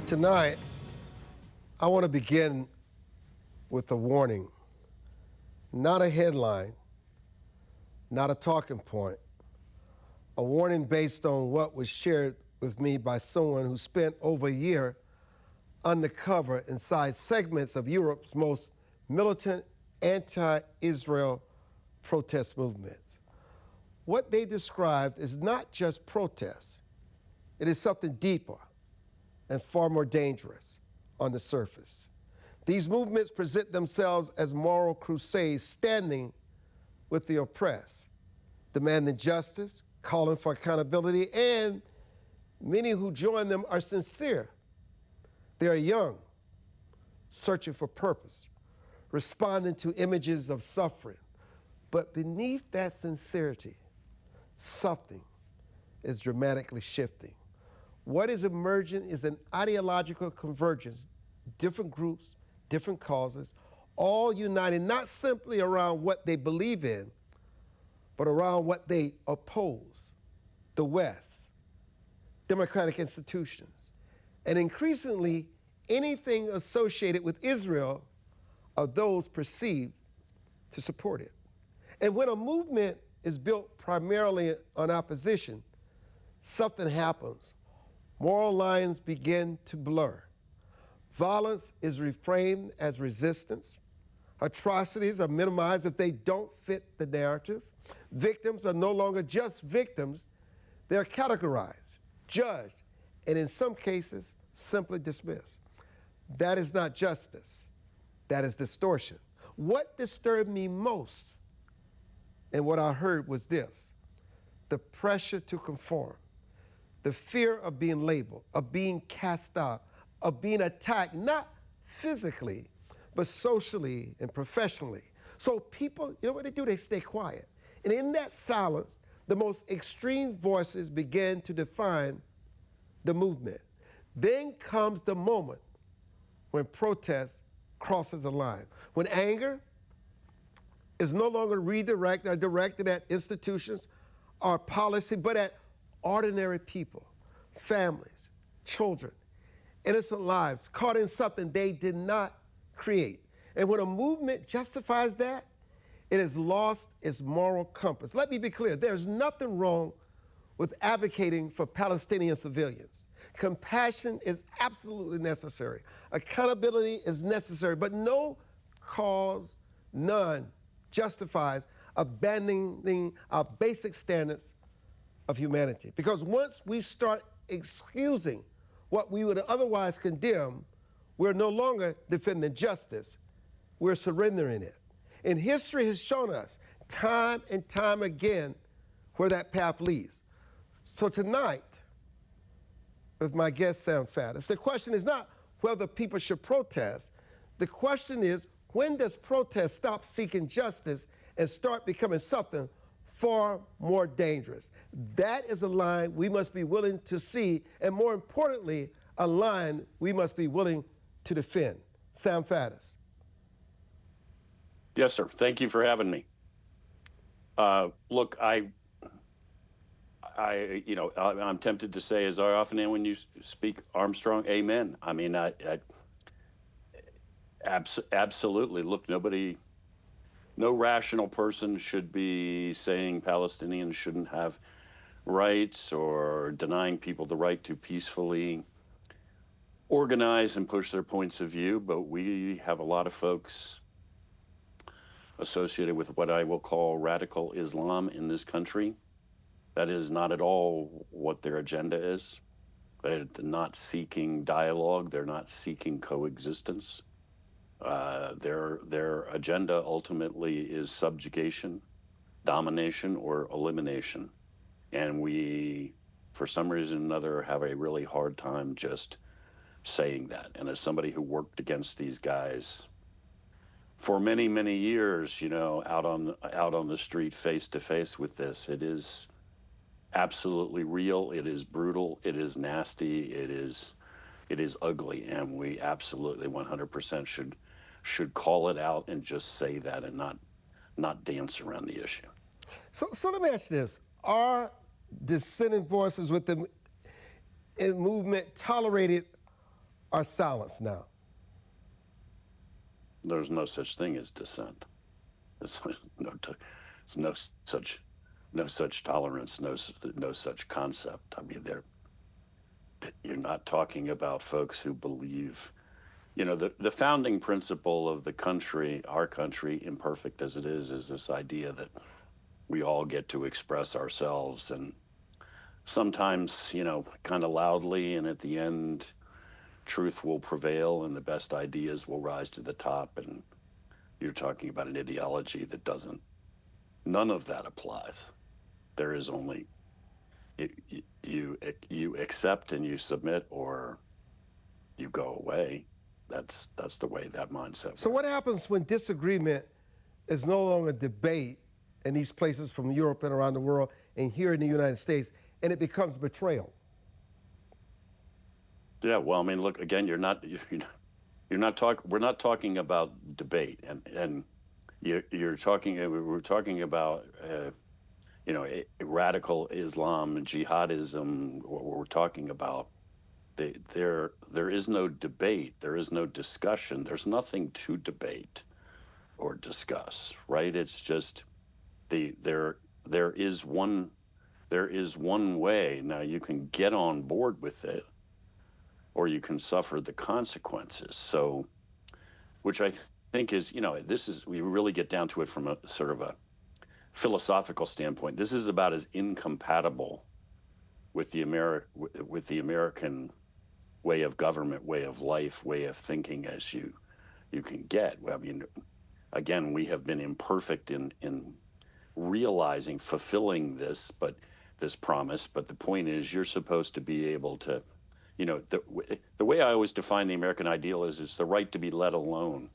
Tonight, I want to begin with a warning, not a headline, not a talking point, a warning based on what was shared with me by someone who spent over a year undercover inside segments of Europe's most militant anti-Israel protest movements. What they described is not just protest, it is something deeper and far more dangerous on the surface. These movements present themselves as moral crusades standing with the oppressed, demanding justice, calling for accountability, and many who join them are sincere. They are young, searching for purpose, responding to images of suffering. But beneath that sincerity, something is dramatically shifting. What is emerging is an ideological convergence, different groups, different causes, all united not simply around what they believe in, but around what they oppose: the West, democratic institutions, and increasingly anything associated with Israel or those perceived to support it. And when a movement is built primarily on opposition, something happens. Moral lines begin to blur. Violence is reframed as resistance. Atrocities are minimized if they don't fit the narrative. Victims are no longer just victims. They're categorized, judged, and in some cases, simply dismissed. That is not justice. That is distortion. What disturbed me most and what I heard was this: the pressure to conform, the fear of being labeled, of being cast out, of being attacked, not physically, but socially and professionally. So people, you know what they do? They stay quiet. And in that silence, the most extreme voices begin to define the movement. Then comes the moment when protest crosses a line, when anger is no longer redirected or directed at institutions or policy, but at ordinary people, families, children, innocent lives caught in something they did not create. And when a movement justifies that, it has lost its moral compass. Let me be clear, there's nothing wrong with advocating for Palestinian civilians. Compassion is absolutely necessary. Accountability is necessary, but no cause, none, justifies abandoning our basic standards of humanity. Because once we start excusing what we would otherwise condemn, we're no longer defending justice, we're surrendering it. And history has shown us time and time again where that path leads. So tonight, with my guest Sam Faddis, the question is not whether people should protest. The question is, when does protest stop seeking justice and start becoming something far more dangerous? That is a line we must be willing to see, and more importantly, a line we must be willing to defend. Sam Faddis. Yes, sir. Thank you for having me. Look, I'm tempted to say, as I often am when you speak, Armstrong, amen. I mean, absolutely. Look, no rational person should be saying Palestinians shouldn't have rights or denying people the right to peacefully organize and push their points of view, but we have a lot of folks associated with what I will call radical Islam in this country. That is not at all what their agenda is. They're not seeking dialogue. They're not seeking coexistence. Their agenda ultimately is subjugation, domination, or elimination. And we, for some reason or another, have a really hard time just saying that. And as somebody who worked against these guys for many, many years, you know, out on the street, face to face with this, it is absolutely real. It is brutal. It is nasty. It is ugly, and we absolutely 100% should call it out and just say that and not dance around the issue. So let me ask you this: are dissenting voices with the movement tolerated are silenced now? There's no such thing as dissent. There's no such tolerance, no such concept. I mean, you're not talking about folks who believe, the founding principle of the country, our country, imperfect as it is this idea that we all get to express ourselves, and sometimes, kind of loudly, and at the end, truth will prevail and the best ideas will rise to the top. And you're talking about an ideology that doesn't, none of that applies. There is only, you accept and you submit, or you go away. That's the way that mindset works. So what happens when disagreement is no longer debate in these places from Europe and around the world and here in the United States, and it becomes betrayal? Yeah, well, I mean, look, again, we're not talking about debate, and we're talking about, radical Islam, jihadism. What we're talking about, there is no debate, there is no discussion, there's nothing to debate or discuss, right? It's just there is one way. Now you can get on board with it, or you can suffer the consequences. So, which I think is, we really get down to it from a sort of a philosophical standpoint. This is about as incompatible with the American way of government, way of life, way of thinking as you can get. I mean, again, we have been imperfect in realizing, fulfilling this promise. But the point is, you're supposed to be able to, the way I always define the American ideal is it's the right to be let alone.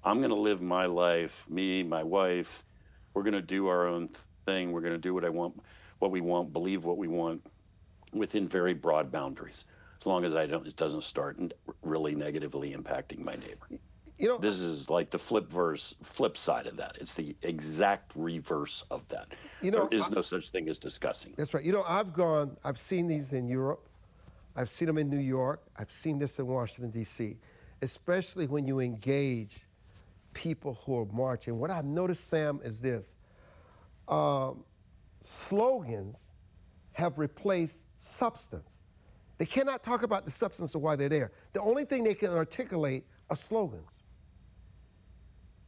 I'm going to live my life, me, my wife, we're going to do our own thing. We're going to do what we want, believe what we want, within very broad boundaries, as long as it doesn't start really negatively impacting my neighbor. This is like the flip side of that. It's the exact reverse of that. There is no such thing as discussing. That's right. I've seen these in Europe. I've seen them in New York. I've seen this in Washington, D.C., especially when you engage people who are marching. What I've noticed, Sam, is this. Slogans have replaced substance. They cannot talk about the substance of why they're there. The only thing they can articulate are slogans.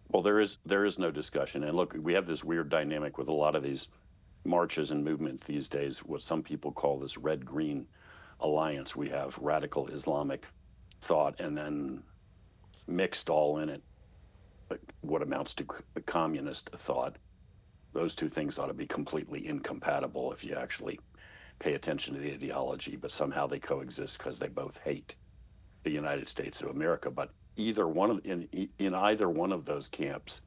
Well, there is no discussion. And look, we have this weird dynamic with a lot of these marches and movements these days, what some people call this red-green alliance. We have radical Islamic thought and then mixed all in it, what amounts to communist thought. Those two things ought to be completely incompatible if you actually pay attention to the ideology, but somehow they coexist because they both hate the United States of America. But in either one of those camps,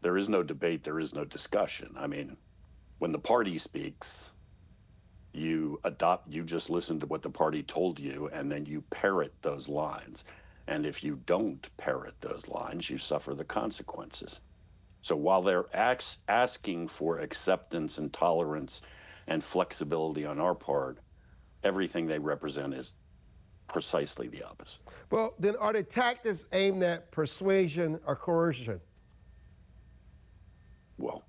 there is no debate, there is no discussion. I mean, when the party speaks, you just listen to what the party told you, and then you parrot those lines. And if you don't parrot those lines, you suffer the consequences. So while they're asking for acceptance and tolerance and flexibility on our part, everything they represent is precisely the opposite. Well, then are the tactics aimed at persuasion or coercion? Well,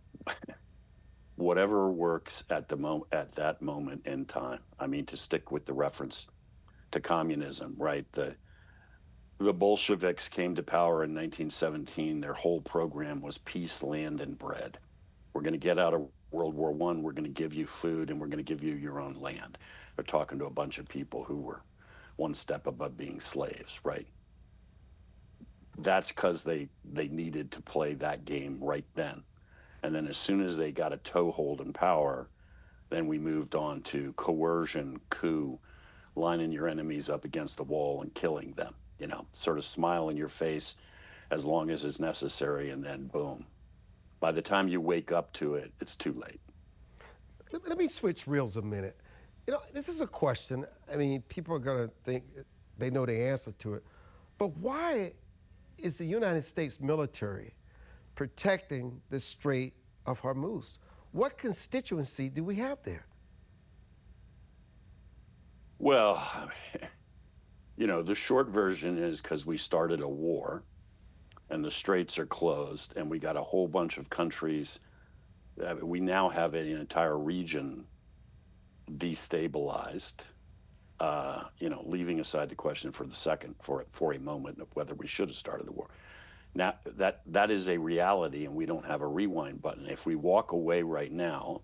whatever works at that moment in time. I mean, to stick with the reference to communism, right? The Bolsheviks came to power in 1917. Their whole program was peace, land, and bread. We're going to get out of World War I. We're going to give you food, and we're going to give you your own land. They're talking to a bunch of people who were one step above being slaves, right? That's because they needed to play that game right then. And then as soon as they got a toehold in power, then we moved on to coercion, coup, lining your enemies up against the wall and killing them. Sort of smile in your face as long as it's necessary, and then boom. By the time you wake up to it, it's too late. Let me switch reels a minute. This is a question. I mean, people are going to think they know the answer to it. But why is the United States military protecting the Strait of Hormuz? What constituency do we have there? Well, You know, the short version is because we started a war and the straits are closed and we got a whole bunch of countries. We now have an entire region destabilized. You know, leaving aside the question for the second, for a moment, of whether we should have started the war. Now that is a reality, and we don't have a rewind button. If we walk away right now,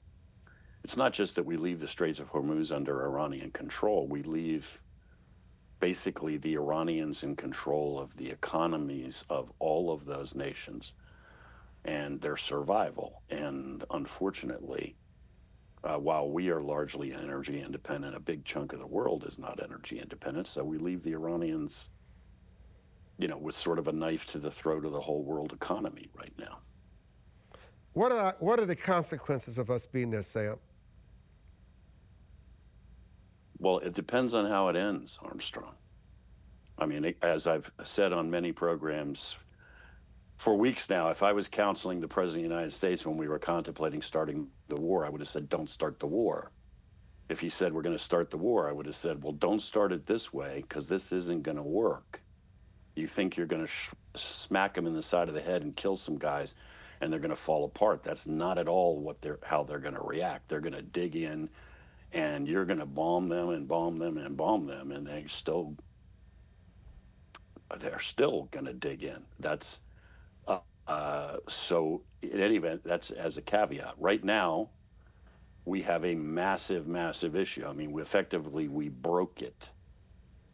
it's not just that we leave the Straits of Hormuz under Iranian control. We leave basically the Iranians in control of the economies of all of those nations and their survival. And unfortunately, while we are largely energy independent, a big chunk of the world is not energy independent. So we leave the Iranians, you know, with sort of a knife to the throat of the whole world economy right now. What are the consequences of us being there, Sam? Well, it depends on how it ends, Armstrong. I mean, as I've said on many programs for weeks now, if I was counseling the President of the United States when we were contemplating starting the war, I would have said, don't start the war. If he said, we're going to start the war, I would have said, well, don't start it this way, because this isn't going to work. You think you're going to smack them in the side of the head and kill some guys, and they're going to fall apart. That's not at all how they're going to react. They're going to dig in, and you're going to bomb them and bomb them and bomb them, and they're still going to dig in. That's so in any event, that's as a caveat. Right now, we have a massive, massive issue. I mean, we broke it.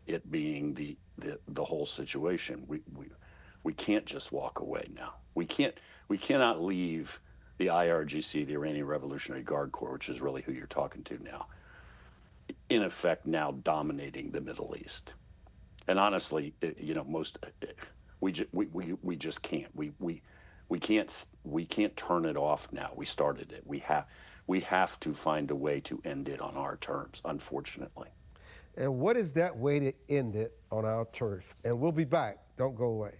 It being the whole situation. We can't just walk away now. We cannot leave the IRGC, the Iranian Revolutionary Guard Corps, which is really who you're talking to now, in effect now dominating the Middle East. And honestly, you know, we just can't. We can't turn it off now. We started it. We have to find a way to end it on our terms, unfortunately. And what is that way to end it on our turf? And we'll be back. Don't go away.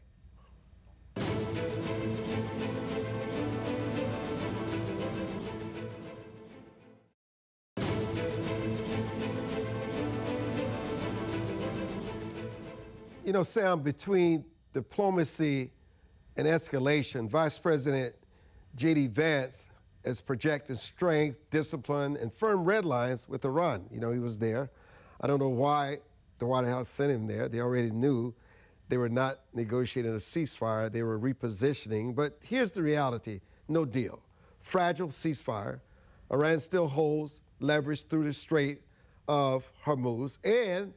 You know, Sam, between diplomacy and escalation, Vice President J.D. Vance is projecting strength, discipline, and firm red lines with Iran. You know, he was there. I don't know why the White House sent him there. They already knew they were not negotiating a ceasefire. They were repositioning. But here's the reality. No deal. Fragile ceasefire. Iran still holds leverage through the Strait of Hormuz. And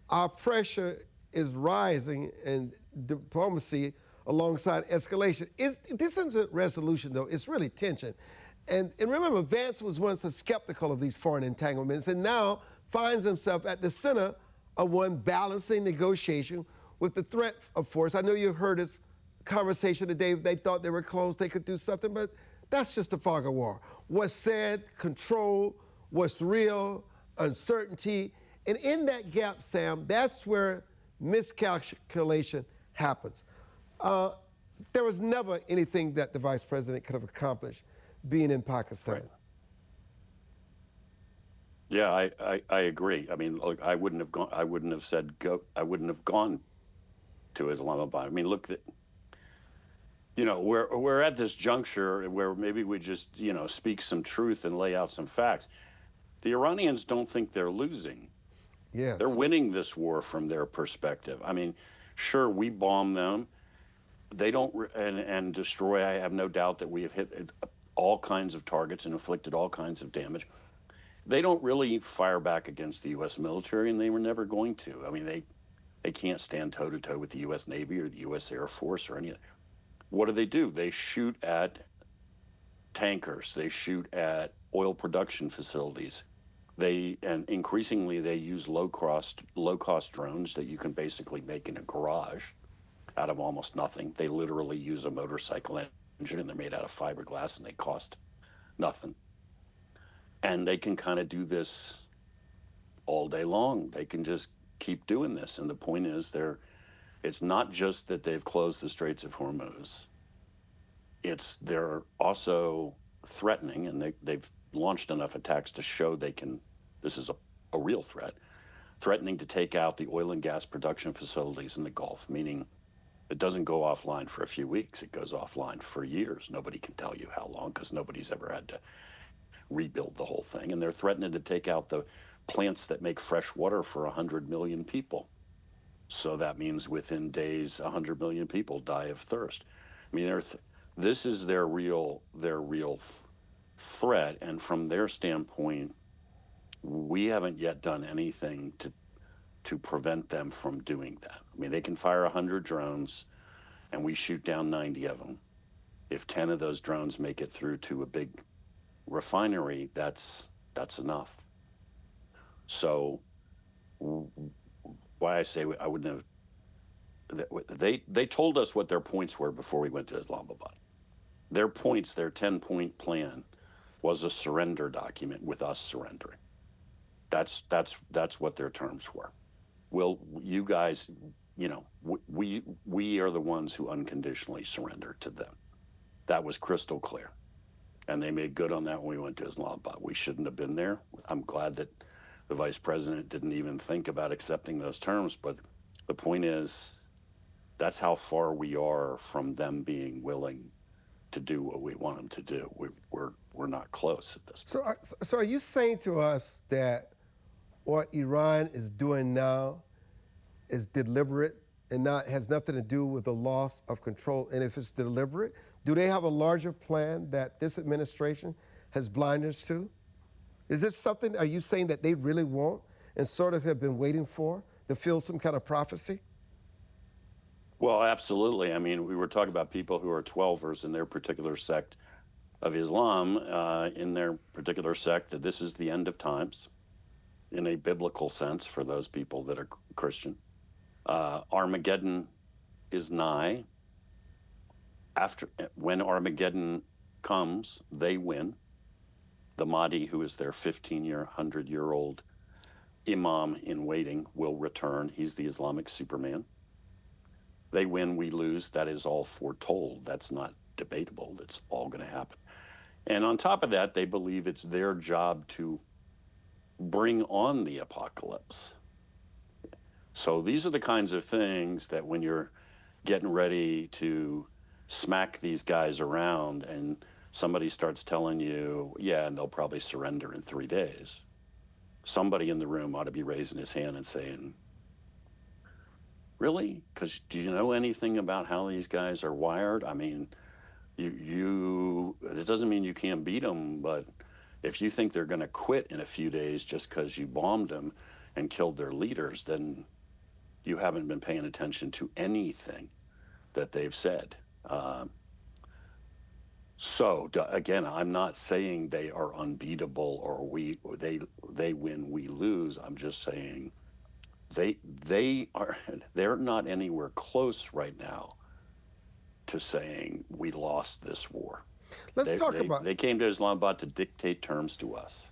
our pressure is rising in diplomacy alongside escalation. This isn't resolution, though. It's really tension. And remember, Vance was once skeptical of these foreign entanglements and now finds himself at the center of one balancing negotiation with the threat of force. I know you heard his conversation today. They thought they were close, they could do something, but that's just a fog of war. What's said, control, what's real, uncertainty. And in that gap, Sam, that's where miscalculation happens. There was never anything that the vice president could have accomplished being in Pakistan. Right. Yeah, I agree. I mean, look, I wouldn't have gone. I wouldn't have said go. I wouldn't have gone to Islamabad. I mean, look, you know, we're at this juncture where maybe we just, you know, speak some truth and lay out some facts. The Iranians don't think they're losing. Yes. They're winning this war from their perspective. I mean, sure, we bomb them. They don't and destroy. I have no doubt that we have hit all kinds of targets and inflicted all kinds of damage. They don't really fire back against the U.S. military, and they were never going to. I mean, they can't stand toe-to-toe with the U.S. Navy or the U.S. Air Force or any of that. What do? They shoot at tankers. They shoot at oil production facilities. And increasingly, they use low-cost drones that you can basically make in a garage out of almost nothing. They literally use a motorcycle engine, and they're made out of fiberglass, and they cost nothing. And they can kind of do this all day long. They can just keep doing this. And the point is, it's not just that they've closed the Straits of Hormuz. They're also threatening, and they've launched enough attacks to show this is a real threat. threatening to take out the oil and gas production facilities in the Gulf, meaning it doesn't go offline for a few weeks. It goes offline for years. Nobody can tell you how long because nobody's ever had to rebuild the whole thing. And they're threatening to take out the plants that make fresh water for 100 million people. So that means within days, 100 million people die of thirst. I mean, this is their real threat. And from their standpoint, we haven't yet done anything to prevent them from doing that. I mean, they can fire 100 drones and we shoot down 90 of them. If 10 of those drones make it through to a big refinery, that's enough. So why I say I wouldn't have, they told us what their points were before we went to Islamabad. Their points, their 10-point plan was a surrender document with us surrendering. That's what their terms were. Well, you guys, you know, we are the ones who unconditionally surrender to them. That was crystal clear. And they made good on that when we went to Islamabad. We shouldn't have been there. I'm glad that the vice president didn't even think about accepting those terms. But the point is, that's how far we are from them being willing to do what we want them to do. We're not close at this point. So are you saying to us that what Iran is doing now is deliberate and has nothing to do with the loss of control? And if it's deliberate, do they have a larger plan that this administration has blinders to? Is this something, are you saying that they really want and sort of have been waiting for to feel some kind of prophecy? Well, absolutely. I mean, we were talking about people who are 12ers in their particular sect of Islam, in their particular sect, that this is the end of times in a biblical sense for those people that are Christian. Armageddon is nigh. When Armageddon comes, they win. The Mahdi, who is their 100-year-old imam in waiting, will return. He's the Islamic Superman. They win, we lose. That is all foretold. That's not debatable. It's all going to happen. And on top of that, they believe it's their job to bring on the apocalypse. So these are the kinds of things that when you're getting ready to smack these guys around and somebody starts telling you, yeah, and they'll probably surrender in 3 days, somebody in the room ought to be raising his hand and saying, really? Because do you know anything about how these guys are wired? I mean, it doesn't mean you can't beat them, but if you think they're going to quit in a few days just because you bombed them and killed their leaders, then you haven't been paying attention to anything that they've said. So again, I'm not saying they are unbeatable or they win, we lose. I'm just saying they're not anywhere close right now to saying we lost this war. They came to Islamabad to dictate terms to us.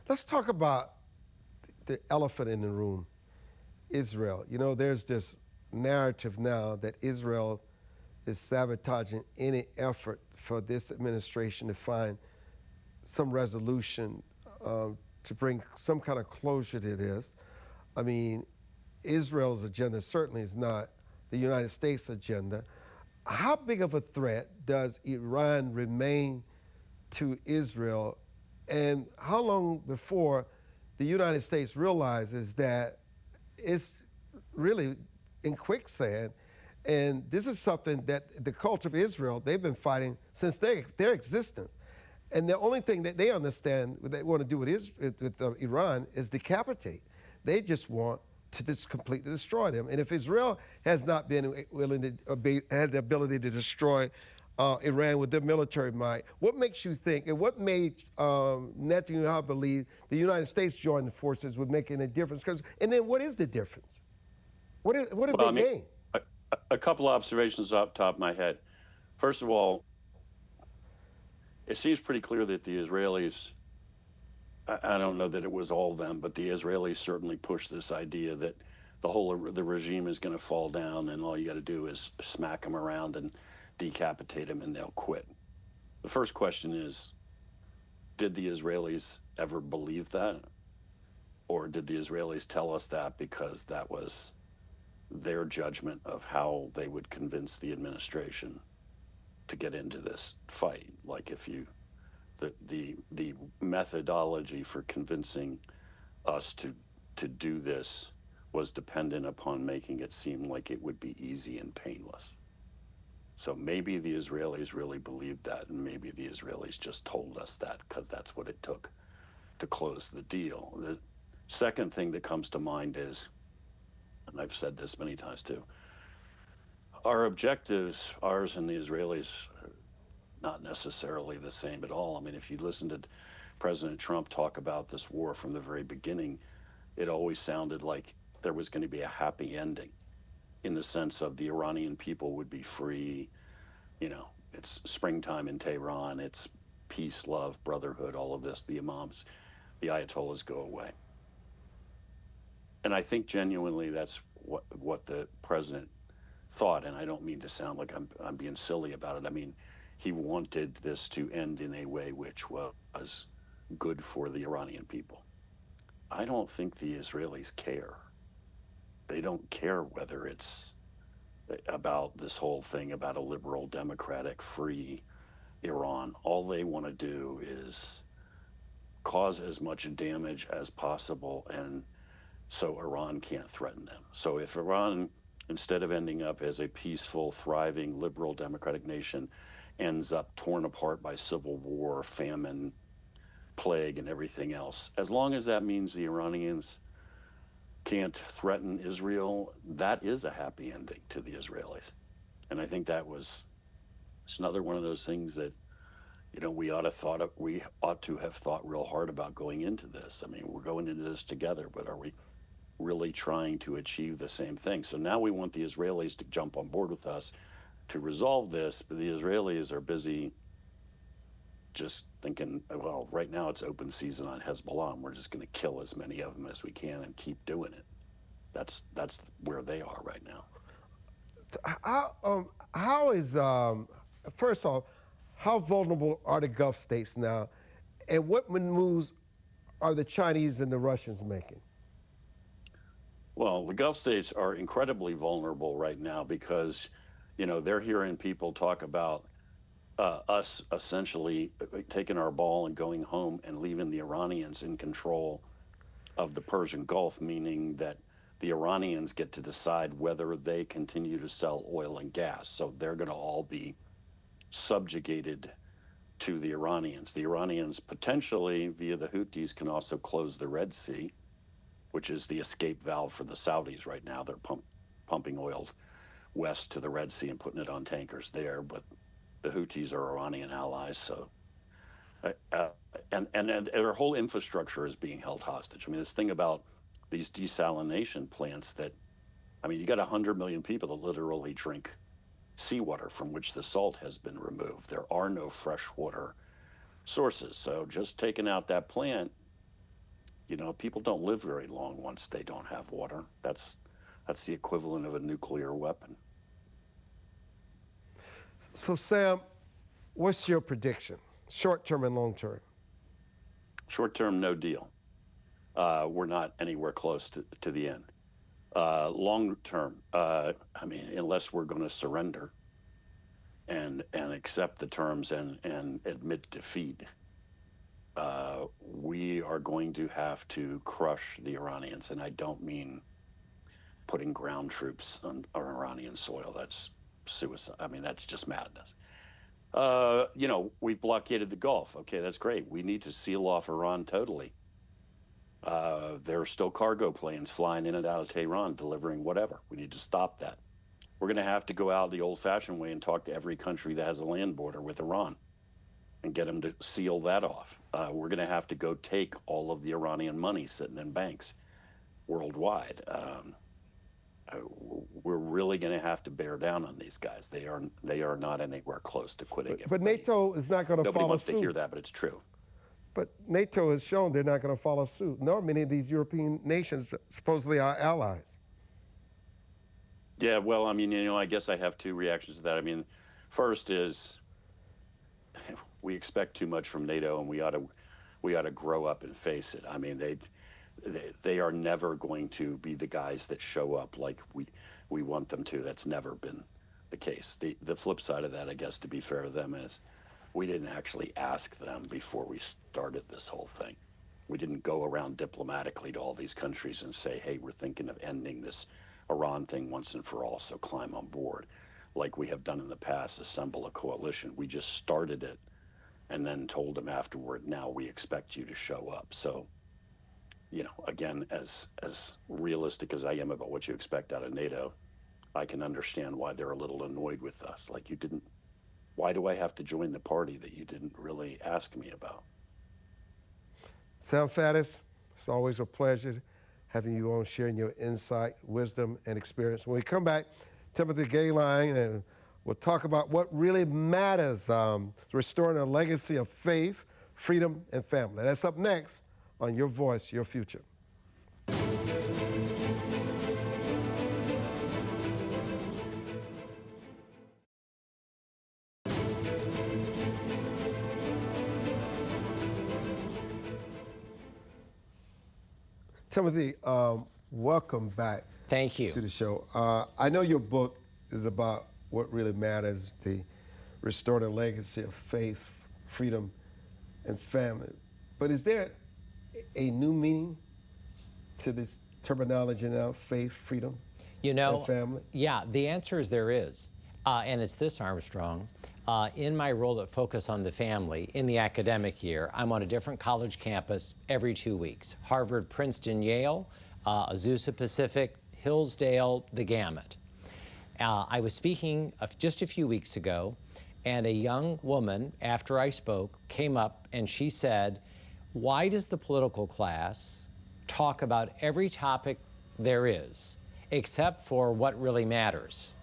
Let's talk about the elephant in the room, Israel. You know, there's this narrative now that Israel is sabotaging any effort for this administration to find some resolution to bring some kind of closure to this. I mean, Israel's agenda certainly is not the United States agenda. How big of a threat does Iran remain to Israel, and how long before the United States realizes that it's really in quicksand? And this is something that the culture of Israel, they've been fighting since their existence. And the only thing that they understand, what they want to do with Iran, is decapitate. They just want to just completely destroy them. And if Israel has not been willing to had the ability to destroy Iran with their military might, what makes you think, and what made Netanyahu believe the United States joining forces would make any difference? And then what is the difference? What have they gained? A couple of observations off the top of my head. First of all, it seems pretty clear that the Israelis, I don't know that it was all them, but the Israelis certainly pushed this idea that the regime is going to fall down and all you got to do is smack them around and decapitate them and they'll quit. The first question is, did the Israelis ever believe that? Or did the Israelis tell us that because that was their judgment of how they would convince the administration to get into this fight? Like if you, the methodology for convincing us to do this was dependent upon making it seem like it would be easy and painless. So maybe the Israelis really believed that, and maybe the Israelis just told us that because that's what it took to close the deal. The second thing that comes to mind is, and I've said this many times too, our objectives, ours and the Israelis, are not necessarily the same at all. I mean, if you listen to President Trump talk about this war from the very beginning, it always sounded like there was going to be a happy ending in the sense of the Iranian people would be free. You know, it's springtime in Tehran, it's peace, love, brotherhood, all of this. The imams, the ayatollahs go away. And I think genuinely that's what the president thought. And I don't mean to sound like I'm being silly about it. I mean, he wanted this to end in a way which was good for the Iranian people. I don't think the Israelis care. They don't care whether it's about this whole thing about a liberal, democratic, free Iran. All they want to do is cause as much damage as possible, and so Iran can't threaten them. So if Iran, instead of ending up as a peaceful, thriving, liberal, democratic nation, ends up torn apart by civil war, famine, plague, and everything else, as long as that means the Iranians can't threaten Israel, that is a happy ending to the Israelis. And I think it's another one of those things that, you know, we ought to have thought real hard about going into this. I mean, we're going into this together, but are we really trying to achieve the same thing? So now we want the Israelis to jump on board with us to resolve this, but the Israelis are busy just thinking, well, right now it's open season on Hezbollah, and we're just going to kill as many of them as we can and keep doing it. That's where they are right now. How is, first off, how vulnerable are the Gulf states now, and what moves are the Chinese and the Russians making? Well, the Gulf states are incredibly vulnerable right now because, you know, they're hearing people talk about us essentially taking our ball and going home and leaving the Iranians in control of the Persian Gulf, meaning that the Iranians get to decide whether they continue to sell oil and gas. So they're going to all be subjugated to the Iranians. The Iranians potentially, via the Houthis, can also close the Red Sea, which is the escape valve for the Saudis right now. They're pumping oil west to the Red Sea and putting it on tankers there, but the Houthis are Iranian allies, so and their whole infrastructure is being held hostage. I mean, this thing about these desalination plants that, I mean, you got 100 million people that literally drink seawater from which the salt has been removed. There are no freshwater sources. So just taking out that plant, you know, people don't live very long once they don't have water. That's the equivalent of a nuclear weapon. So, Sam, what's your prediction, short term and long term? Short term, no deal. We're not anywhere close to the end. Long term, I mean, unless we're going to surrender and accept the terms and admit defeat, we are going to have to crush the Iranians. And I don't mean putting ground troops on Iranian soil. That's suicide. I mean, that's just madness. You know, we've blockaded the Gulf. Okay, that's great. We need to seal off Iran totally. There are still cargo planes flying in and out of Tehran, delivering whatever. We need to stop that. We're going to have to go out the old-fashioned way and talk to every country that has a land border with Iran and get them to seal that off. We're going to have to go take all of the Iranian money sitting in banks worldwide. We're really going to have to bear down on these guys. They are not anywhere close to quitting. But NATO is not going to follow suit. Nobody wants to hear that, but it's true. But NATO has shown they're not going to follow suit, nor many of these European nations, supposedly our allies. Yeah, well, I mean, you know, I guess I have two reactions to that. I mean, first is we expect too much from NATO, and we ought to grow up and face it. I mean, they are never going to be the guys that show up like we want them to. That's never been the case. The flip side of that, I guess, to be fair to them, is we didn't actually ask them before we started this whole thing. We didn't go around diplomatically to all these countries and say, hey, we're thinking of ending this Iran thing once and for all, so climb on board. Like we have done in the past, assemble a coalition. We just started it and then told them afterward, now we expect you to show up. So, you know, again, as realistic as I am about what you expect out of NATO, I can understand why they're a little annoyed with us. Like, you didn't, why do I have to join the party that you didn't really ask me about? Sam Faddis, it's always a pleasure having you on, sharing your insight, wisdom, and experience. When we come back, Timohy Goeglein, and we'll talk about what really matters, restoring a legacy of faith, freedom, and family. That's up next on Your Voice, Your Future. Timohy, welcome back. Thank you. To the show. I know your book is about what really matters, the restoring a legacy of faith, freedom, and family. But is there a new meaning to this terminology now, faith, freedom, and family? Yeah, the answer is there is. And it's this, Armstrong. In my role at Focus on the Family, in the academic year, I'm on a different college campus every 2 weeks. Harvard, Princeton, Yale, Azusa Pacific, Hillsdale, the gamut. I was speaking just a few weeks ago, and a young woman, after I spoke, came up and she said, why does the political class talk about every topic there is, except for what really matters?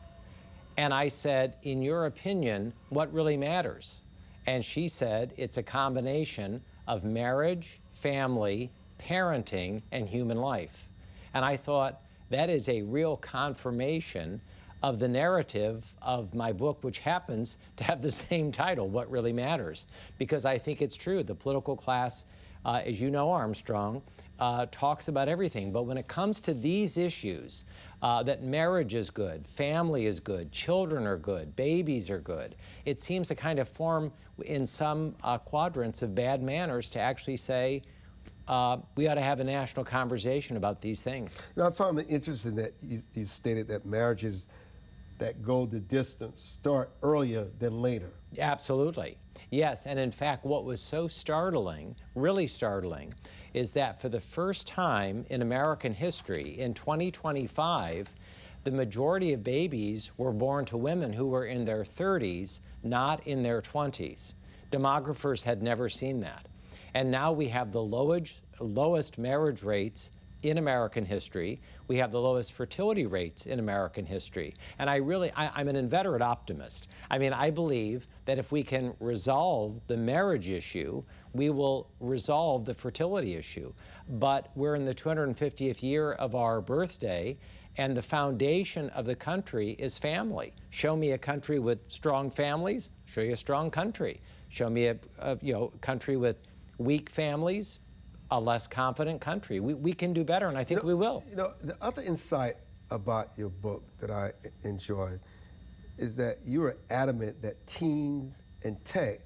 And I said, in your opinion, what really matters? And she said, it's a combination of marriage, family, parenting, and human life. And I thought, that is a real confirmation of the narrative of my book, which happens to have the same title, What Really Matters. Because I think it's true. The political class, as you know, Armstrong, talks about everything. But when it comes to these issues, that marriage is good, family is good, children are good, babies are good, it seems to kind of form in some quadrants of bad manners to actually say, we ought to have a national conversation about these things. Now, I found it interesting that you stated that marriages that go the distance start earlier than later. Absolutely. Yes, and in fact, what was so startling, really startling, is that for the first time in American history, in 2025, the majority of babies were born to women who were in their 30s, not in their 20s. Demographers had never seen that. And now we have the lowest marriage rates in American history. We have the lowest fertility rates in American history. And I'm an inveterate optimist. I mean, I believe that if we can resolve the marriage issue, we will resolve the fertility issue. But we're in the 250th year of our birthday, and the foundation of the country is family. Show me a country with strong families, show you a strong country. Show me a country with weak families, a less confident country. We can do better, and I think we will. You know, the other insight about your book that I enjoyed is that you were adamant that teens and tech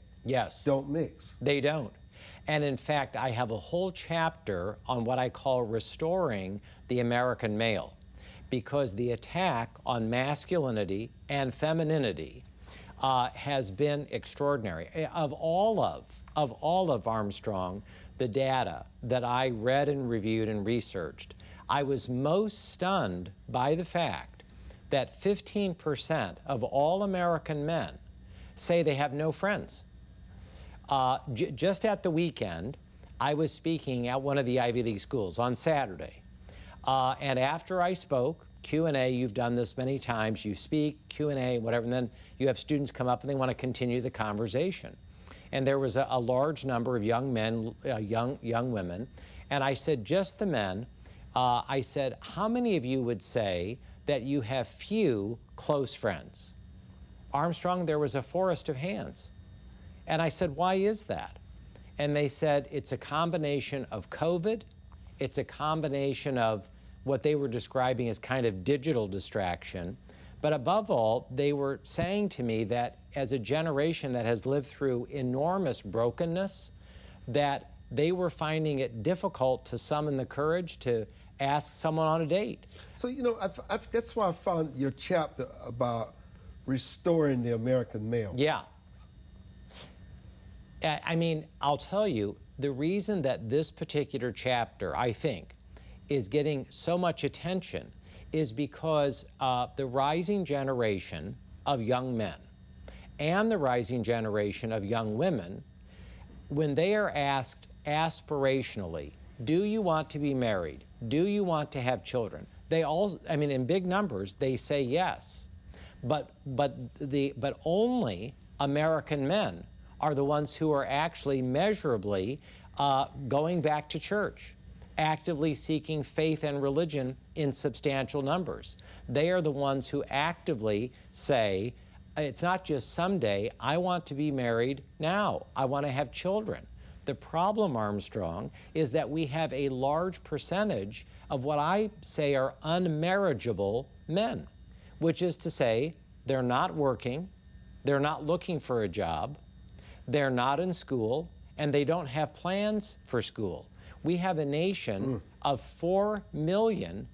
don't mix. They don't. And in fact, I have a whole chapter on what I call restoring the American male, because the attack on masculinity and femininity has been extraordinary. Of all of Armstrong, the data that I read and reviewed and researched, I was most stunned by the fact that 15% of all American men say they have no friends. Just at the weekend, I was speaking at one of the Ivy League schools on Saturday. And after I spoke, Q&A, you've done this many times, you speak, Q&A, whatever, and then you have students come up and they want to continue the conversation. And there was a large number of young men, young women, and I said, just the men, I said, how many of you would say that you have few close friends? Armstrong, there was a forest of hands. And I said, why is that? And they said, it's a combination of COVID It's a combination of what they were describing as kind of digital distraction. But above all, they were saying to me that as a generation that has lived through enormous brokenness, that they were finding it difficult to summon the courage to ask someone on a date. So, you know, that's why I found your chapter about restoring the American male. Yeah. I mean, I'll tell you, the reason that this particular chapter, I think, is getting so much attention is because the rising generation of young men and the rising generation of young women, when they are asked aspirationally, do you want to be married? Do you want to have children? They all, I mean, in big numbers, they say yes. But only American men are the ones who are actually measurably going back to church, actively seeking faith and religion in substantial numbers. They are the ones who actively say, it's not just someday, I want to be married now. I want to have children. The problem, Armstrong, is that we have a large percentage of what I say are unmarriageable men, which is to say they're not working, they're not looking for a job, they're not in school, and they don't have plans for school. We have a nation of 4 million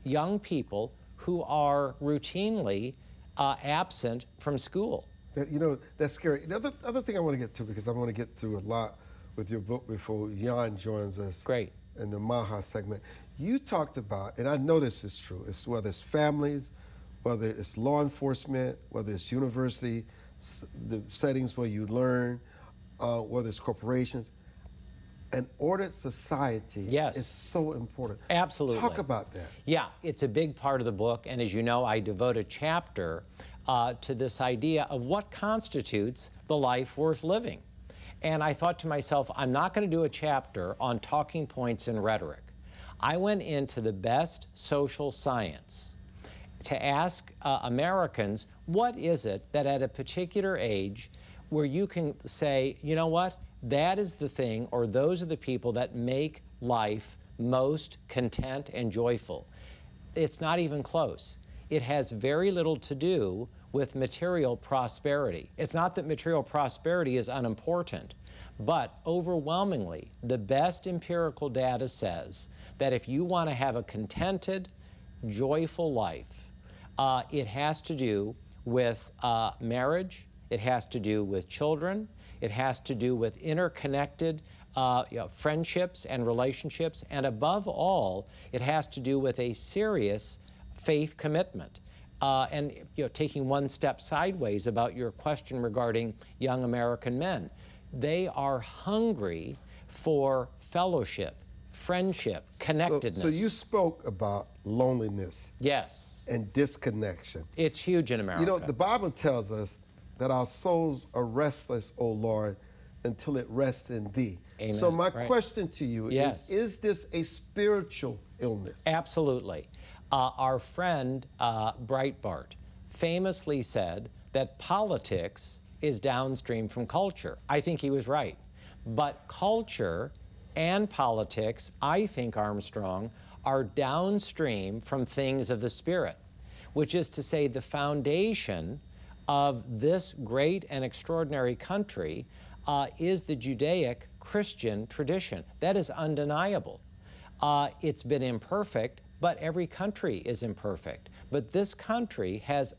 young people who are routinely absent from school. You know, that's scary. The other thing I want to get to, because I want to get through a lot with your book before Jan joins us. Great. In the MAHA segment. You talked about, and I know this is true, it's whether it's families, whether it's law enforcement, whether it's university, the settings where you learn, whether it's corporations, an ordered society is so important. Absolutely. Talk about that. Yeah, it's a big part of the book, and as you know, I devote a chapter to this idea of what constitutes the life worth living. And I thought to myself, I'm not going to do a chapter on talking points and rhetoric. I went into the best social science to ask Americans, what is it that at a particular age where you can say, you know what, that is the thing, or those are the people that make life most content and joyful. It's not even close. It has very little to do with material prosperity. It's not that material prosperity is unimportant, but overwhelmingly, the best empirical data says that if you want to have a contented, joyful life, it has to do with marriage, it has to do with children, it has to do with interconnected friendships and relationships, and above all, it has to do with a serious faith commitment. And taking one step sideways about your question regarding young American men, they are hungry for fellowship, friendship, connectedness. So you spoke about loneliness. Yes. And disconnection. It's huge in America. You know, the Bible tells us that our souls are restless, O Lord, until it rests in thee. Amen. So my question to you is this a spiritual illness? Absolutely. Our friend Breitbart famously said that politics is downstream from culture. I think he was right. But culture and politics, I think, Armstrong, are downstream from things of the spirit, which is to say the foundation of this great and extraordinary country is the Judaic Christian tradition. That is undeniable. It's been imperfect, but every country is imperfect. But this country has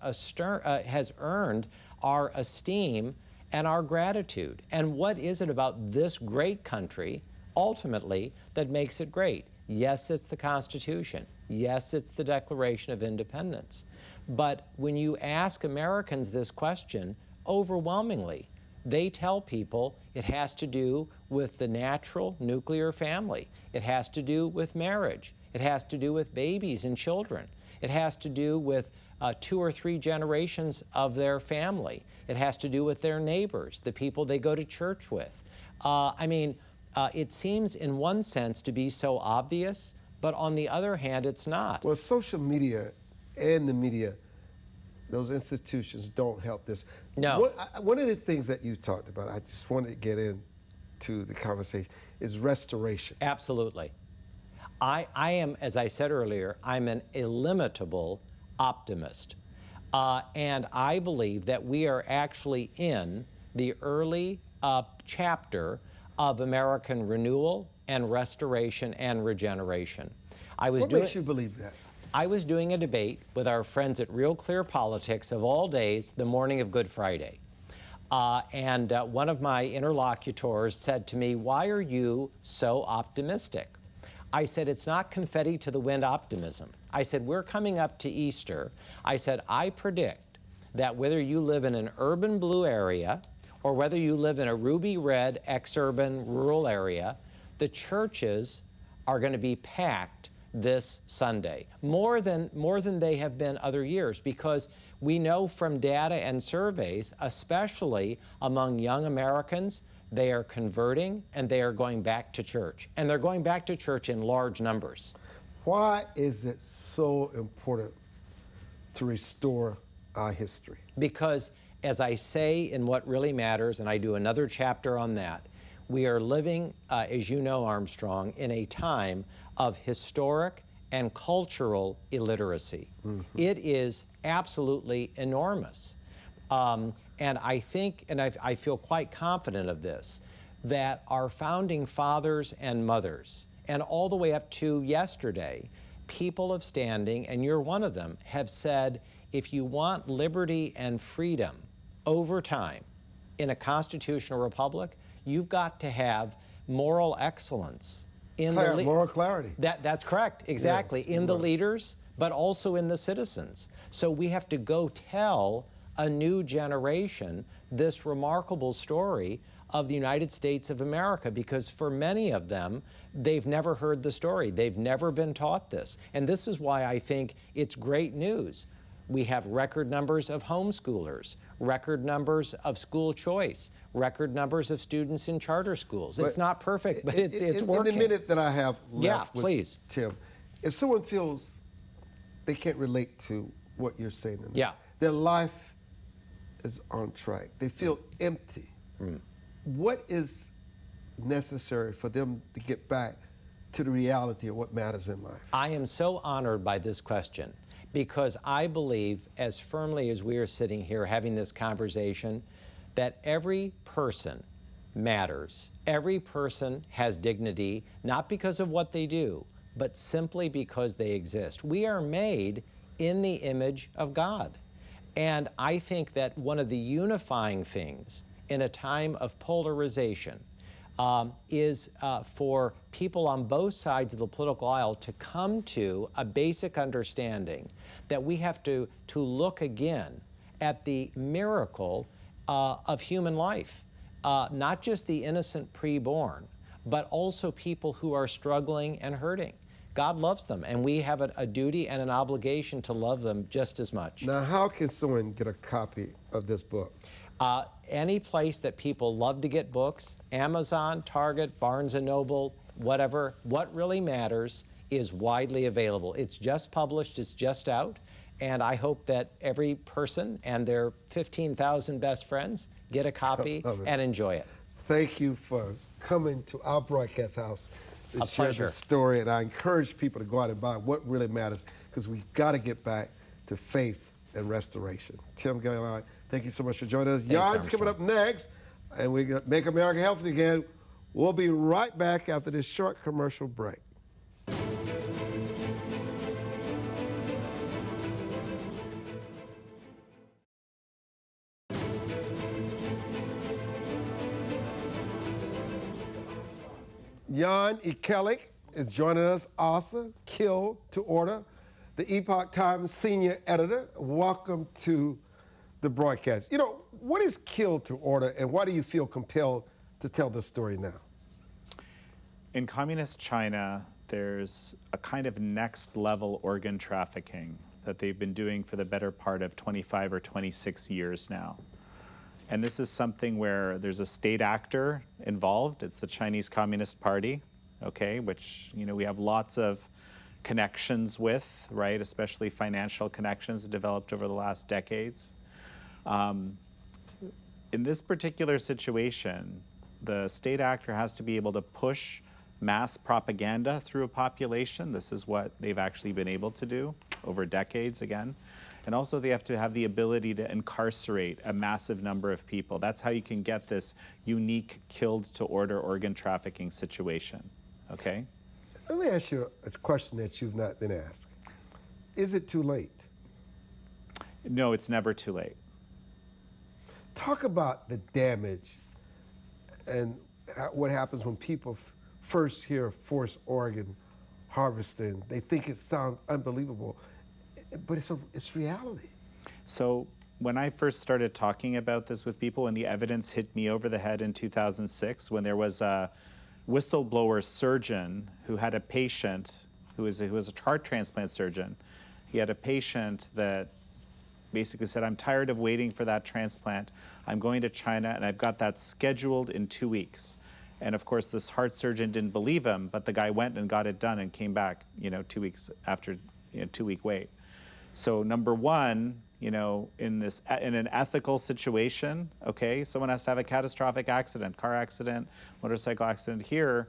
earned our esteem and our gratitude. And what is it about this great country, ultimately, that makes it great? Yes, it's the Constitution. Yes, it's the Declaration of Independence. But when you ask Americans this question, overwhelmingly, they tell people it has to do with the natural nuclear family. It has to do with marriage. It has to do with babies and children. It has to do with 2 or 3 generations of their family. It has to do with their neighbors, the people they go to church with. It seems in one sense to be so obvious, but on the other hand, it's not. Well, social media and the media, those institutions don't help this. No. One of the things that you talked about, I just wanted to get into the conversation, is restoration. Absolutely. I am, as I said earlier, I'm an illimitable optimist. And I believe that we are actually in the early chapter of American renewal and restoration and regeneration. What makes you believe that? I was doing a debate with our friends at Real Clear Politics of all days, the morning of Good Friday. And one of my interlocutors said to me, "Why are you so optimistic?" I said, "It's not confetti to the wind optimism." I said, "We're coming up to Easter." I said, "I predict that whether you live in an urban blue area or whether you live in a ruby red ex-urban rural area, the churches are going to be packed this Sunday, more than they have been other years, because we know from data and surveys, especially among young Americans, they are converting and they are going back to church. And they're going back to church in large numbers. Why is it so important to restore our history? Because, as I say in What Really Matters, and I do another chapter on that, we are living, as you know, Armstrong, in a time of historic and cultural illiteracy. It is absolutely enormous. And I think, and I feel quite confident of this, that our founding fathers and mothers, and all the way up to yesterday, people of standing, and you're one of them, have said, if you want liberty and freedom over time in a constitutional republic, you've got to have moral excellence. Moral clarity. That's correct, exactly. Yes, in the leaders, but also in the citizens. So we have to go tell a new generation this remarkable story of the United States of America, because for many of them, they've never heard the story. They've never been taught this. And this is why I think it's great news. We have record numbers of homeschoolers, record numbers of school choice, record numbers of students in charter schools. It's not perfect, but it's working. In the minute that I have left with please. Tim, if someone feels they can't relate to what you're saying, their life is on track, they feel empty, what is necessary for them to get back to the reality of what matters in life? I am so honored by this question, because I believe, as firmly as we are sitting here having this conversation, that every person matters. Every person has dignity, not because of what they do, but simply because they exist. We are made in the image of God. And I think that one of the unifying things in a time of polarization is for people on both sides of the political aisle to come to a basic understanding that we have to look again at the miracle of human life, not just the innocent preborn, but also people who are struggling and hurting. God loves them, and we have a duty and an obligation to love them just as much. Now, how can someone get a copy of this book? Any place that people love to get books, Amazon, Target, Barnes & Noble, whatever. What Really Matters is widely available. It's just published, it's just out, and I hope that every person and their 15,000 best friends get a copy and enjoy it. Thank you for coming to our broadcast house to share pleasure. this story, and I encourage people to go out and buy What Really Matters, because we've got to get back to faith and restoration. Tim Goeglein, thank you so much for joining us. Jan's coming up next, and we're going to make America healthy again. We'll be right back after this short commercial break. Jan Ikelik is joining us, author, Kill to Order, the Epoch Times senior editor. Welcome to the broadcast. You know, what is Kill to Order, and why do you feel compelled to tell this story now? In communist China, there's a kind of next level organ trafficking that they've been doing for the better part of 25 or 26 years now. And this is something where there's a state actor involved. It's the Chinese Communist Party, okay, which, you know, we have lots of connections with, right, especially financial connections developed over the last decades. In this particular situation, the state actor has to be able to push mass propaganda through a population. This is what they've actually been able to do over decades again. And also they have to have the ability to incarcerate a massive number of people. That's how you can get this unique killed to order organ trafficking situation, okay? Let me ask you a question that you've not been asked. Is it too late? No, it's never too late. Talk about the damage and what happens when people first hear forced organ harvesting. They think it sounds unbelievable, but it's reality. So when I first started talking about this with people, when the evidence hit me over the head in 2006, when there was a whistleblower surgeon who had a patient who was a heart transplant surgeon. He had a patient that basically said, I'm tired of waiting for that transplant. I'm going to China and I've got that scheduled in 2 weeks. And of course, this heart surgeon didn't believe him, but the guy went and got it done and came back, 2 weeks after, 2-week wait. So number one, in an ethical situation, okay, someone has to have a catastrophic accident, car accident, motorcycle accident. Here,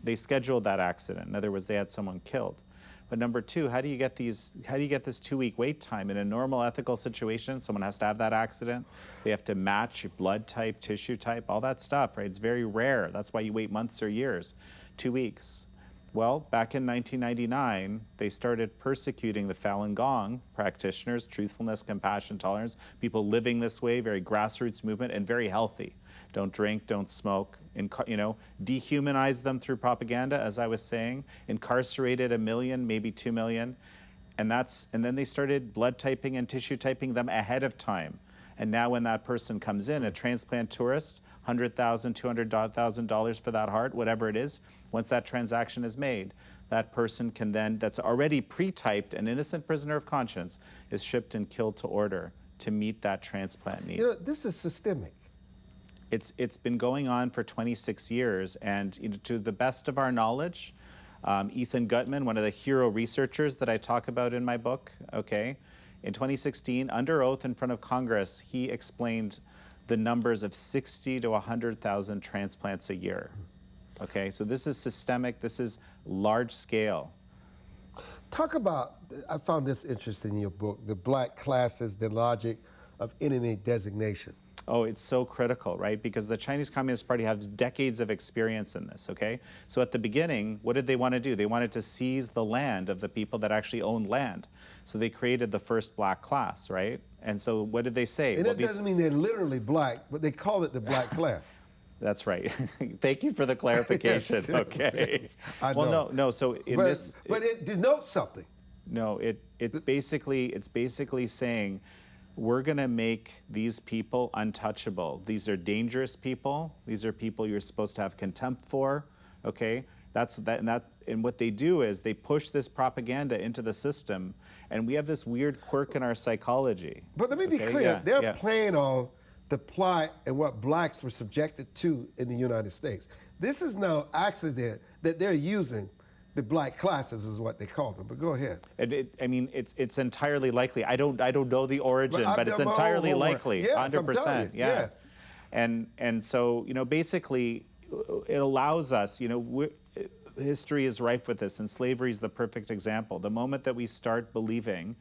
they scheduled that accident. In other words, they had someone killed. But number two, how do you get this 2-week wait time in a normal ethical situation? Someone has to have that accident. They have to match blood type, tissue type, all that stuff, right? It's very rare. That's why you wait months or years, 2 weeks. Well, back in 1999, they started persecuting the Falun Gong practitioners, truthfulness, compassion, tolerance, people living this way, very grassroots movement, and very healthy. Don't drink, don't smoke, dehumanize them through propaganda, as I was saying, incarcerated 1 million, maybe 2 million, and then they started blood typing and tissue typing them ahead of time. And now when that person comes in, a transplant tourist, $100,000, $200,000 for that heart, whatever it is, once that transaction is made, that person can then, that's already pre-typed, an innocent prisoner of conscience, is shipped and killed to order to meet that transplant need. This is systemic. It's been going on for 26 years, and to the best of our knowledge, Ethan Gutmann, one of the hero researchers that I talk about in my book, okay, in 2016, under oath in front of Congress, he explained the numbers of 60 to 100,000 transplants a year. Okay, so this is systemic, this is large scale. Talk about, I found this interesting in your book, the black classes, the logic of enemy designation. Oh, it's so critical, right? Because the Chinese Communist Party has decades of experience in this, okay? So at the beginning, what did they want to do? They wanted to seize the land of the people that actually owned land. So they created the first black class, right? And so what did they say? And that doesn't mean they're literally black, but they call it the black class. That's right. Thank you for the clarification. Yes, okay. yes, I well, know. no. So but it denotes something. No, it's basically saying we're going to make these people untouchable. These are dangerous people. These are people you're supposed to have contempt for. Okay, and what they do is they push this propaganda into the system, and we have this weird quirk in our psychology. But let me be clear. Yeah, they're playing on the plight and what blacks were subjected to in the United States. This is no accident that they're using the black classes, is what they call them. But go ahead. It's entirely likely. I don't know the origin, but it's entirely likely. Yes, 100%. Yeah. Yes. And so basically, it allows us. History is rife with this, and slavery is the perfect example. The moment that we start believing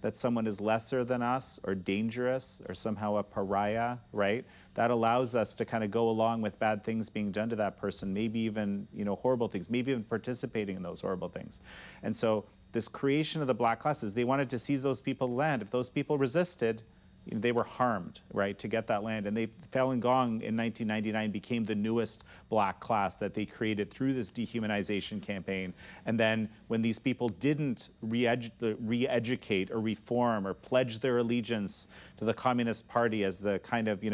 that someone is lesser than us or dangerous or somehow a pariah, right? That allows us to kind of go along with bad things being done to that person, maybe even, horrible things, maybe even participating in those horrible things. And so this creation of the black classes, they wanted to seize those people's land. If those people resisted, they were harmed, right, to get that land. And Falun Gong in 1999 became the newest black class that they created through this dehumanization campaign. And then when these people didn't re-educate or reform or pledge their allegiance to the Communist Party as the kind of,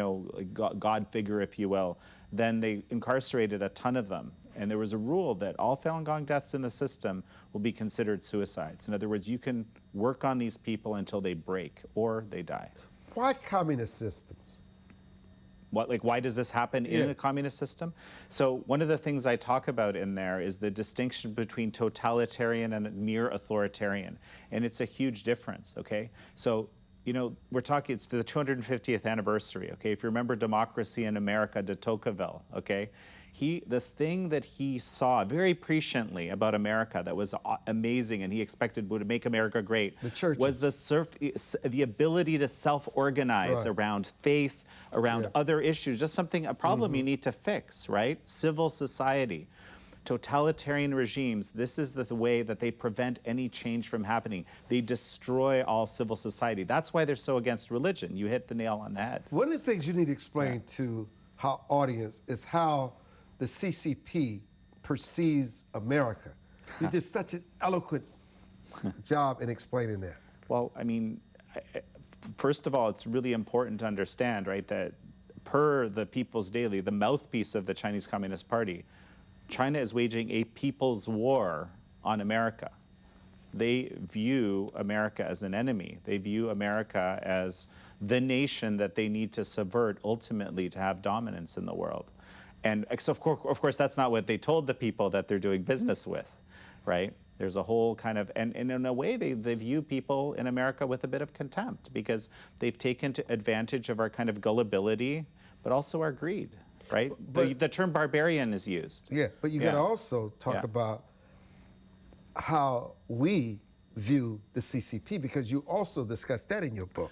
God figure, if you will, then they incarcerated a ton of them. And there was a rule that all Falun Gong deaths in the system will be considered suicides. In other words, you can work on these people until they break or they die. Why communist systems? Why does this happen in a communist system? So one of the things I talk about in there is the distinction between totalitarian and mere authoritarian. And it's a huge difference, okay? So, you know, we're talking, it's to the 250th anniversary, okay? If you remember Democracy in America de Tocqueville, okay? The thing that he saw very presciently about America that was amazing and he expected would make America great was the ability to self-organize around faith, around other issues, just a problem you need to fix, right? Civil society. Totalitarian regimes, this is the way that they prevent any change from happening. They destroy all civil society. That's why they're so against religion. You hit the nail on the head. One of the things you need to explain to our audience is how the CCP perceives America. You did such an eloquent job in explaining that. Well, I mean, first of all, it's really important to understand, right, that per the People's Daily, the mouthpiece of the Chinese Communist Party, China is waging a people's war on America. They view America as an enemy. They view America as the nation that they need to subvert ultimately to have dominance in the world. And so of course, that's not what they told the people that they're doing business with, right? There's a whole kind of, and in a way, they view people in America with a bit of contempt because they've taken advantage of our kind of gullibility, but also our greed, right? But the term barbarian is used. Yeah, but you got to also talk about how we view the CCP, because you also discuss that in your book,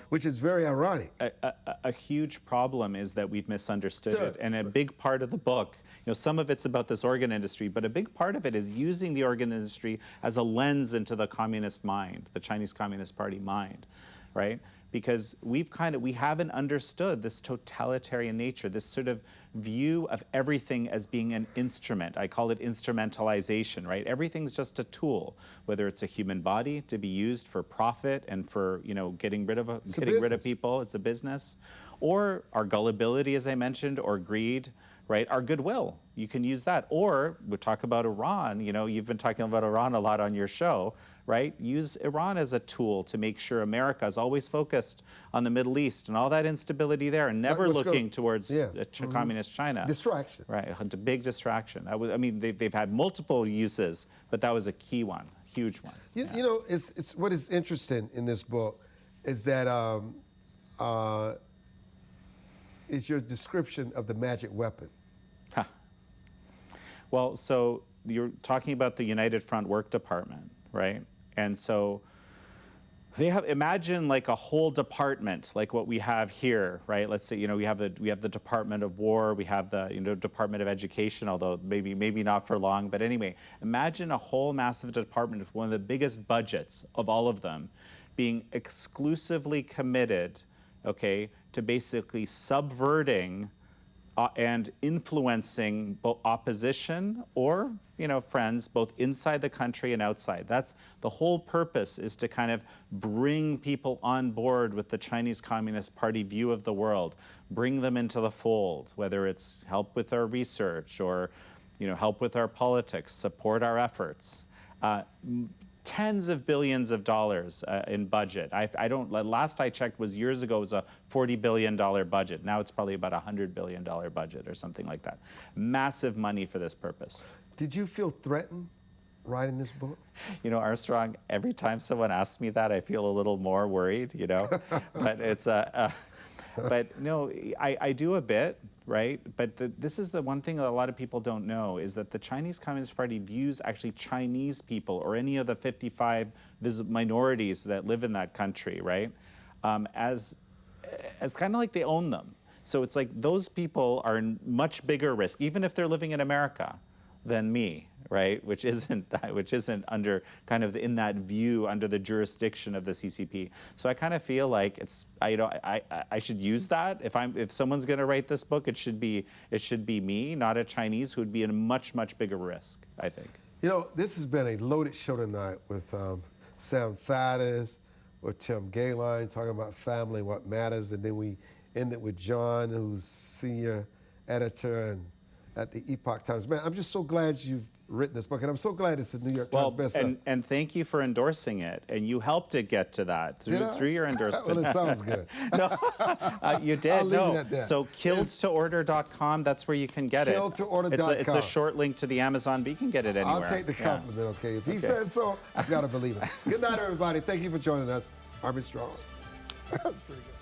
which is very ironic. A huge problem is that we've misunderstood it, and a big part of the book, you know, some of it's about this organ industry, but a big part of it is using the organ industry as a lens into the communist mind, the Chinese Communist Party mind, right? Because we haven't understood this totalitarian nature, this sort of view of everything as being an instrument. I call it instrumentalization, right? Everything's just a tool, whether it's a human body to be used for profit and for, you know, getting rid of people, it's a business, or our gullibility, as I mentioned, or greed, right? Our goodwill, you can use that. Or we talk about Iran, you know, you've been talking about Iran a lot on your show, right? Use Iran as a tool to make sure America is always focused on the Middle East and all that instability there and never looking towards communist China. Distraction. Right, a big distraction. I mean, they've had multiple uses, but that was a key one, huge one. You know, it's what is interesting in this book is that is your description of the magic weapon. Huh. Well, so you're talking about the United Front Work Department, right? And so they have, imagine like a whole department, like what we have here, right? Let's say, you know, we have the Department of War, we have the, you know, Department of Education, although maybe not for long, but anyway, imagine a whole massive department with one of the biggest budgets of all of them being exclusively committed, okay, to basically subverting and influencing both opposition or, you know, friends, both inside the country and outside. That's the whole purpose, is to kind of bring people on board with the Chinese Communist Party view of the world, bring them into the fold, whether it's help with our research or, you know, help with our politics, support our efforts. Tens of billions of dollars in budget. Last I checked was years ago, it was a $40 billion budget. Now it's probably about a $100 billion budget or something like that. Massive money for this purpose. Did you feel threatened writing this book? You know, Armstrong, every time someone asks me that, I feel a little more worried, you know, but it's but no, I do a bit, right? But this is the one thing that a lot of people don't know, is that the Chinese Communist Party views actually Chinese people or any of the 55 minorities that live in that country, right, as kind of like they own them. So it's like those people are in much bigger risk, even if they're living in America, than me, right? Which isn't under kind of in that view under the jurisdiction of the CCP. So I kind of feel like I should use that. If someone's going to write this book, it should be me, not a Chinese who would be in a much bigger risk, I think. You know, this has been a loaded show tonight with Sam Faddis, with Tim Goeglein talking about family, what matters, and then we ended with John, who's senior editor and at the Epoch Times. Man, I'm just so glad you've written this book, and I'm so glad it's a New York Times bestseller. And thank you for endorsing it, and you helped it get to that through your endorsement. Well, it sounds good. No, you did. I'll leave it at that. So killedtoorder.com, that's where you can get it. Killedtoorder.com. It's a short link to the Amazon, but you can get it anywhere. I'll take the compliment, okay? If he says so, I've got to believe it. Good night, everybody. Thank you for joining us. Armin Strong. That's pretty good.